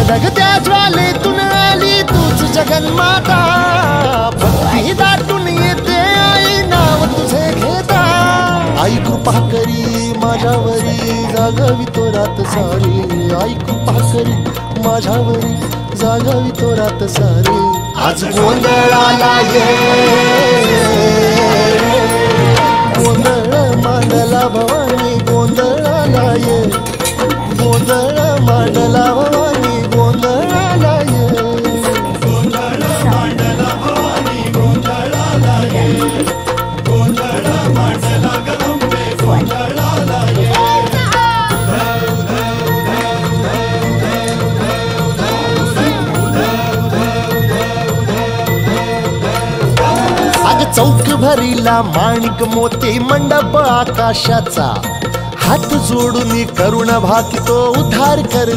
धगधगत्या ज्वालेतून आली तूच जगन्माता, भक्ती दाटून येते आई नाव तुझे घेता। आई कृपा करी माझ्यावरी जागावी तो रात सारी, आई कृपा करी माझ्यावरी जागावी तो रात सारी। आज गोंधळाला ये गोंधळ मांडला भवानी, गोंधळाला ये गोंधळ मांडला भवानी, गोंधळाला ये गोंधळ मांडला भवानी, गोंधळाला ये गोंधळ मांडला गंगे, गोंधळाला ये। अग चौक भरीला माणिक मोती मंडप आकाशाचा, हात जोडून करुण भाकितो उद्धार कर